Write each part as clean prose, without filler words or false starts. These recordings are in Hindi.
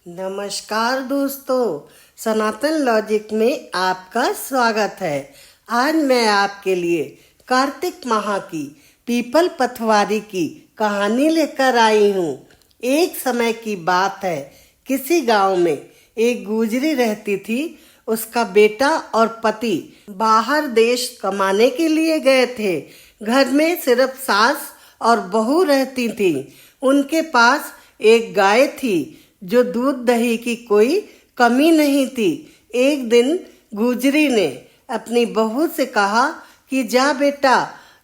नमस्कार दोस्तों, सनातन लॉजिक में आपका स्वागत है। आज मैं आपके लिए कार्तिक माह की पीपल पथवारी की कहानी लेकर आई हूँ। एक समय की बात है, किसी गांव में एक गुजरी रहती थी। उसका बेटा और पति बाहर देश कमाने के लिए गए थे। घर में सिर्फ सास और बहू रहती थी। उनके पास एक गाय थी जो दूध दही की कोई कमी नहीं थी। एक दिन गुजरी ने अपनी बहू से कहा कि जा बेटा,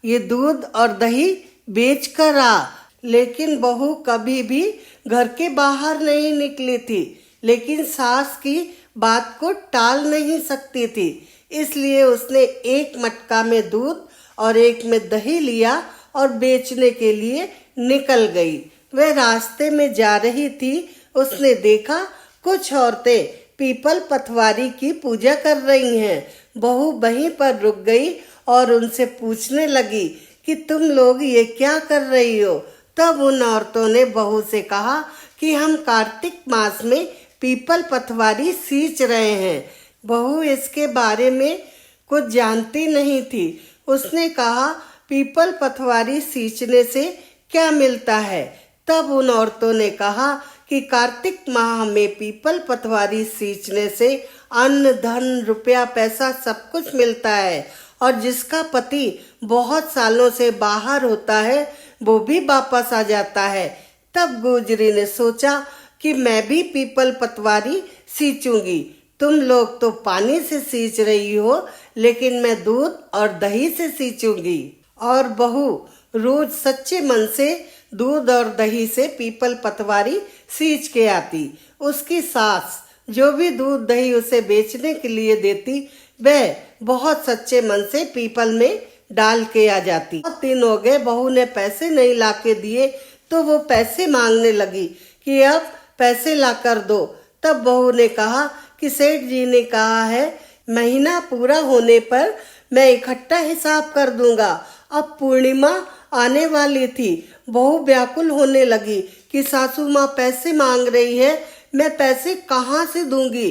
ये दूध और दही बेच कर आ। लेकिन बहू कभी भी घर के बाहर नहीं निकली थी, लेकिन सास की बात को टाल नहीं सकती थी। इसलिए उसने एक मटका में दूध और एक में दही लिया और बेचने के लिए निकल गई। वह रास्ते में जा रही थी। उसने देखा कुछ औरतें पीपल पथवारी की पूजा कर रही हैं। बहू वहीं पर रुक गई और उनसे पूछने लगी कि तुम लोग ये क्या कर रही हो। तब उन औरतों ने बहू से कहा कि हम कार्तिक मास में पीपल पथवारी सींच रहे हैं। बहू इसके बारे में कुछ जानती नहीं थी। उसने कहा, पीपल पथवारी सींचने से क्या मिलता है। तब उन औरतों ने कहा कि कार्तिक माह में पीपल पथवारी सींचने से अन्न धन रुपया पैसा सब कुछ मिलता है, और जिसका पति बहुत सालों से बाहर होता है वो भी वापस आ जाता है। तब गुजरी ने सोचा कि मैं भी पीपल पथवारी सींचूंगी। तुम लोग तो पानी से सींच रही हो, लेकिन मैं दूध और दही से सींचूंगी। और बहू रोज सच्चे मन से दूध और दही से पीपल पथवारी सींच के आती। उसकी सास जो भी दूध दही उसे बेचने के लिए देती, वह बहुत सच्चे मन से पीपल में डाल के आ जाती। बहुत दिन हो गए, बहू ने पैसे नहीं ला के दिए तो वो पैसे मांगने लगी कि अब पैसे ला कर दो। तब बहू ने कहा कि सेठ जी ने कहा है महीना पूरा होने पर मैं इकट्ठा हिसाब कर दूंगा। अब पूर्णिमा आने वाली थी। बहू व्याकुल होने लगी कि सासू माँ पैसे मांग रही है, मैं पैसे कहाँ से दूंगी।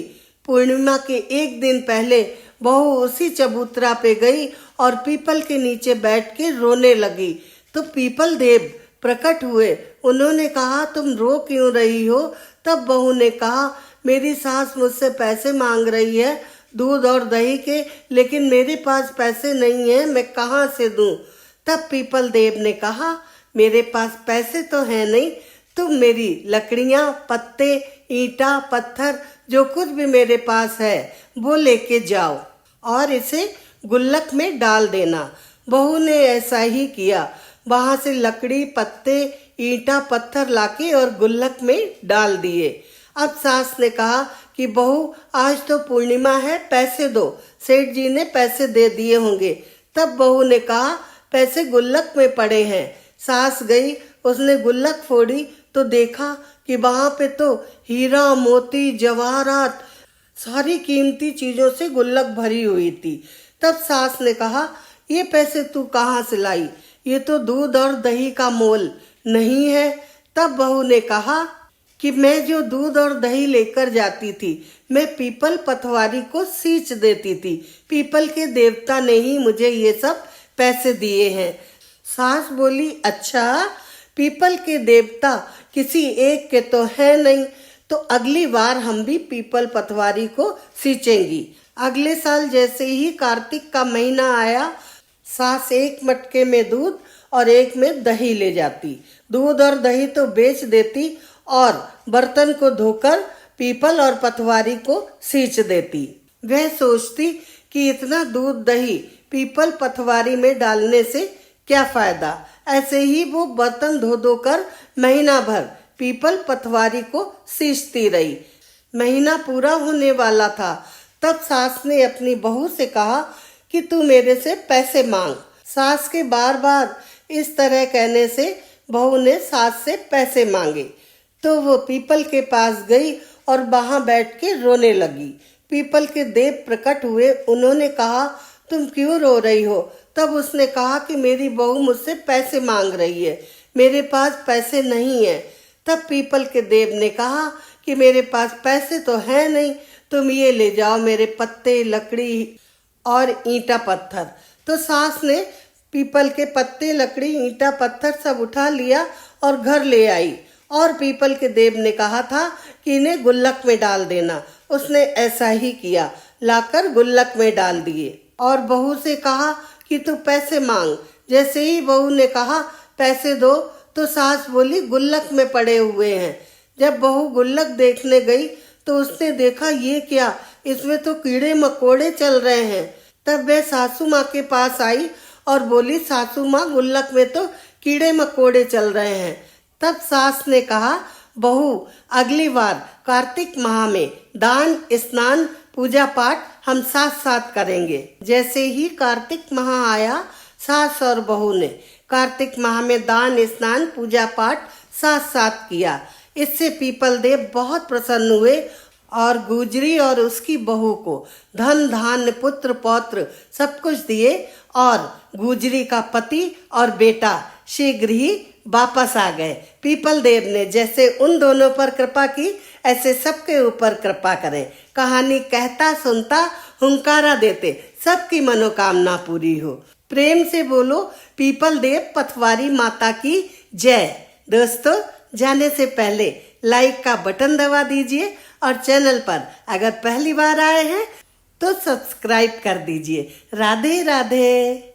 पूर्णिमा के एक दिन पहले बहू उसी चबूतरा पे गई और पीपल के नीचे बैठ के रोने लगी। तो पीपल देव प्रकट हुए। उन्होंने कहा, तुम रो क्यों रही हो। तब बहू ने कहा, मेरी सास मुझसे पैसे मांग रही है दूध और दही के, लेकिन मेरे पास पैसे नहीं है, मैं कहाँ से दूं। तब पीपल देव ने कहा, मेरे पास पैसे तो है नहीं, तुम मेरी लकड़ियां, पत्ते, ईंटा, पत्थर जो कुछ भी मेरे पास है वो लेके जाओ और इसे गुल्लक में डाल देना। बहू ने ऐसा ही किया। वहां से लकड़ी, पत्ते, ईंटा, पत्थर लाके और गुल्लक में डाल दिए। अब सास ने कहा कि बहू, आज तो पूर्णिमा है, पैसे दो। सेठ जी ने पैसे दे दिए होंगे। तब बहू ने कहा, पैसे गुल्लक में पड़े हैं। सास गई, उसने गुल्लक फोड़ी तो देखा कि वहां पे तो हीरा मोती जवाहरात सारी कीमती चीजों से गुल्लक भरी हुई थी। तब सास ने कहा, ये पैसे तू कहाँ से लाई, ये तो दूध और दही का मोल नहीं है। तब बहू ने कहा कि मैं जो दूध और दही लेकर जाती थी, मैं पीपल पथवारी को सींच देती थी। पीपल के देवता ने ही मुझे ये सब पैसे दिए हैं। सास बोली, अच्छा, पीपल के देवता किसी एक के तो है नहीं, तो अगली बार हम भी पीपल पथवारी को सींचेंगी। अगले साल जैसे ही कार्तिक का महीना आया, सास एक मटके में दूध और एक में दही ले जाती। दूध और दही तो बेच देती और बर्तन को धोकर पीपल और पथवारी को सींच देती। वह सोचती कि इतना दूध दही पीपल पथवारी में डालने से क्या फायदा। ऐसे ही वो बर्तन धो धो कर महीना भर पीपल पथवारी को सींचती रही। महीना पूरा होने वाला था। तब सास ने अपनी बहू से कहा कि तू मेरे से पैसे मांग। सास के बार बार इस तरह कहने से बहू ने सास से पैसे मांगे। तो वो पीपल के पास गई और वहां बैठ के रोने लगी। पीपल के देव प्रकट हुए। उन्होंने कहा, तुम क्यों रो रही हो। तब उसने कहा कि मेरी बहू मुझसे पैसे मांग रही है, मेरे पास पैसे नहीं है। तब पीपल के देव ने कहा कि कि मेरे पास पैसे तो है नहीं, तुम ये ले जाओ मेरे पत्ते, लकड़ी और ईंटा पत्थर। तो सास ने पीपल के पत्ते, लकड़ी, ईंटा पत्थर सब उठा लिया और घर ले आई। और पीपल के देव ने कहा था कि इन्हें गुल्लक में डाल देना। उसने ऐसा ही किया, लाकर गुल्लक में डाल दिए। और बहू से कहा कि तू पैसे मांग। जैसे ही बहू ने कहा पैसे दो, तो सास बोली गुल्लक में पड़े हुए हैं। जब बहू गुल्लक देखने गई तो उसने देखा, ये क्या, इसमें तो कीड़े मकोड़े चल रहे हैं। तब वह सासू माँ के पास आई और बोली, सासू माँ, गुल्लक में तो कीड़े मकोड़े चल रहे हैं। तब सास ने कहा, बहू, अगली बार कार्तिक माह में दान, स्नान, पूजा पाठ हम साथ साथ करेंगे। जैसे ही कार्तिक माह आया, सास और बहू ने कार्तिक माह में दान, स्नान, पूजा पाठ साथ साथ किया। इससे पीपल देव बहुत प्रसन्न हुए और गुजरी और उसकी बहू को धन, धान्य, पुत्र, पौत्र सब कुछ दिए। और गुजरी का पति और बेटा शीघ्र ही वापस आ गए। पीपल देव ने जैसे उन दोनों पर कृपा की, ऐसे सबके ऊपर कृपा करें। कहानी कहता सुनता हुंकारा देते, सबकी मनोकामना पूरी हो। प्रेम से बोलो, पीपल देव पथवारी माता की जय। दोस्तों, जाने से पहले लाइक का बटन दबा दीजिए और चैनल पर अगर पहली बार आए हैं तो सब्सक्राइब कर दीजिए। राधे राधे।